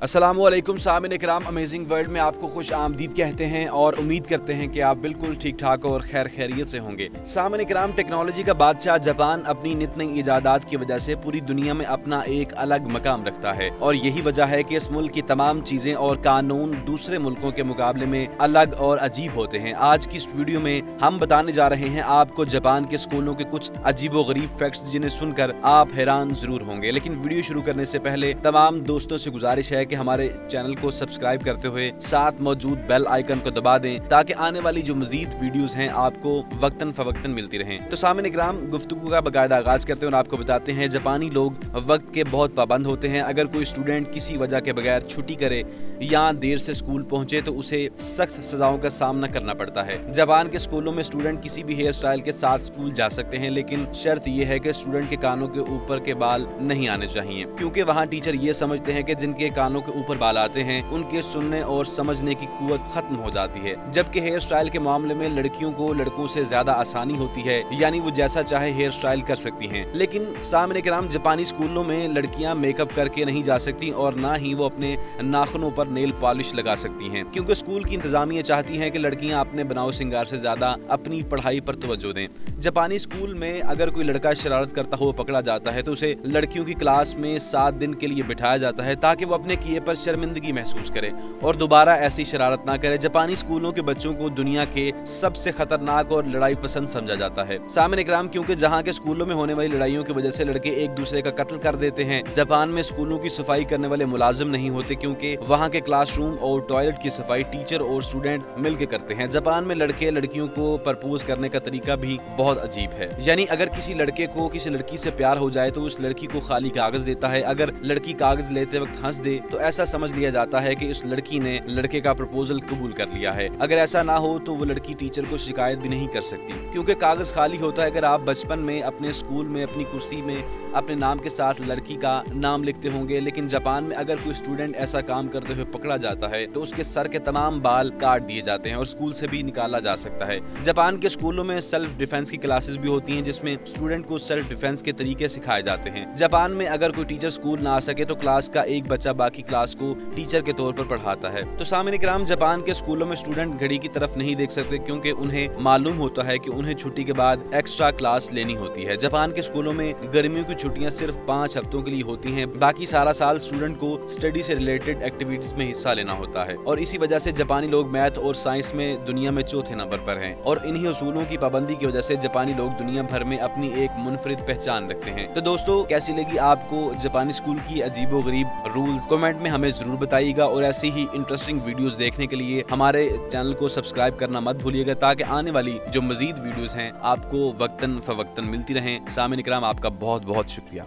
अस्सलामुअलैकुम सामिन इकराम, amazing world में आपको खुश आमदीद कहते हैं और उम्मीद करते हैं कि आप बिल्कुल ठीक ठाक और खैर खैरियत से होंगे। सामिन इकराम, टेक्नोलॉजी का बादशाह जापान अपनी नित नई इजादात की वजह से पूरी दुनिया में अपना एक अलग मकाम रखता है और यही वजह है कि इस मुल्क की तमाम चीजें और कानून दूसरे मुल्कों के मुकाबले में अलग और अजीब होते हैं। आज की इस वीडियो में हम बताने जा रहे हैं आपको जापान के स्कूलों के कुछ अजीबो गरीब फैक्ट्स, जिन्हें सुनकर आप हैरान जरूर होंगे। लेकिन वीडियो शुरू करने से पहले तमाम दोस्तों से गुजारिश है कि हमारे चैनल को सब्सक्राइब करते हुए साथ मौजूद बेल आइकन को दबा दें ताकि आने वाली जो मजीद वीडियोस हैं आपको वक्तन फवक्तन मिलती रहें। तो सामने इकराम, गुफ्तगू का बाकायदा आगाज करते हैं और आपको बताते हैं जापानी लोग वक्त के बहुत पाबंद होते हैं। अगर कोई स्टूडेंट किसी वजह के बगैर छुट्टी करे या देर से स्कूल पहुंचे तो उसे सख्त सजाओं का सामना करना पड़ता है। जापान के स्कूलों में स्टूडेंट किसी भी हेयर स्टाइल के साथ स्कूल जा सकते हैं, लेकिन शर्त यह है कि स्टूडेंट के कानों के ऊपर के बाल नहीं आने चाहिए, क्योंकि वहाँ टीचर ये समझते हैं कि जिनके कानों के ऊपर बाल आते हैं उनके सुनने और समझने की कुव्वत खत्म हो जाती है। जबकि हेयर स्टाइल के मामले में लड़कियों को लड़कों से ज्यादा आसानी होती है, यानी वो जैसा चाहे हेयर स्टाइल कर सकती हैं। लेकिन सामने कराम, जापानी स्कूलों में लड़कियां मेकअप करके नहीं जा सकती और ना ही वो अपने नाखूनों पर नेल पॉलिश लगा सकती हैं, क्योंकि स्कूल की इंतजामिया चाहती है कि लड़कियां अपने बनाव सिंगार से ज्यादा अपनी पढ़ाई पर तवज्जो दें। जापानी स्कूल में अगर कोई लड़का शरारत करता हुआ पकड़ा जाता है तो उसे लड़कियों की क्लास में 7 दिन के लिए बिठाया जाता है ताकि वो अपने किए पर शर्मिंदगी महसूस करे और दोबारा ऐसी शरारत ना करे। जापानी स्कूलों के बच्चों को दुनिया के सबसे खतरनाक और लड़ाई पसंद समझा जाता है सामने इकराम, क्योंकि जहाँ के स्कूलों में होने वाली लड़ाइयों की वजह से लड़के एक दूसरे का कत्ल कर देते हैं। जापान में स्कूलों की सफाई करने वाले मुलाजिम नहीं होते, क्योंकि वहाँ के क्लासरूम और टॉयलेट की सफाई टीचर और स्टूडेंट मिलकर करते हैं। जापान में लड़के लड़कियों को प्रपोज करने का तरीका भी बहुत अजीब है, यानी अगर किसी लड़के को किसी लड़की से प्यार हो जाए तो उस लड़की को खाली कागज देता है। अगर लड़की कागज लेते वक्त हंस दे तो ऐसा समझ लिया जाता है कि उस लड़की ने लड़के का प्रपोजल कबूल कर लिया है। अगर ऐसा ना हो तो वो लड़की टीचर को शिकायत भी नहीं कर सकती, क्योंकि कागज खाली होता है। अगर आप बचपन में अपने स्कूल में अपनी कुर्सी में अपने नाम के साथ लड़की का नाम लिखते होंगे, लेकिन जापान में अगर कोई स्टूडेंट ऐसा काम करते हुए पकड़ा जाता है तो उसके सर के तमाम बाल काट दिए जाते हैं और स्कूल से भी निकाला जा सकता है। जापान के स्कूलों में सेल्फ डिफेंस की क्लासेस भी होती हैं, जिसमें स्टूडेंट को सेल्फ डिफेंस के तरीके सिखाए जाते हैं। जापान में अगर कोई टीचर स्कूल ना आ सके तो क्लास का एक बच्चा बाकी क्लास को टीचर के तौर पर पढ़ाता है। तो सामने इकराम, जापान के स्कूलों में स्टूडेंट घड़ी की तरफ नहीं देख सकते, क्योंकि उन्हें मालूम होता है कि उन्हें छुट्टी के बाद एक्स्ट्रा क्लास लेनी होती है। जापान के स्कूलों में गर्मियों की छुट्टियां सिर्फ 5 हफ्तों के लिए होती हैं, बाकी सारा साल स्टूडेंट को स्टडी से रिलेटेड एक्टिविटीज में हिस्सा लेना होता है और इसी वजह से जापानी लोग मैथ और साइंस में दुनिया में चौथे नंबर पर हैं और इन्हीं उसूलों की पाबंदी की वजह से जापानी लोग दुनिया भर में अपनी एक मुनफरिद पहचान रखते हैं। तो दोस्तों, कैसी लगी आपको जापानी स्कूल की अजीबो गरीब रूल्स? कमेंट में हमें जरूर बताइएगा और ऐसी ही इंटरेस्टिंग वीडियोस देखने के लिए हमारे चैनल को सब्सक्राइब करना मत भूलिएगा ताकि आने वाली जो मजीद वीडियोस हैं आपको वक्तन फवक्तन मिलती रहें। सामिन इकराम, आपका बहुत बहुत शुक्रिया।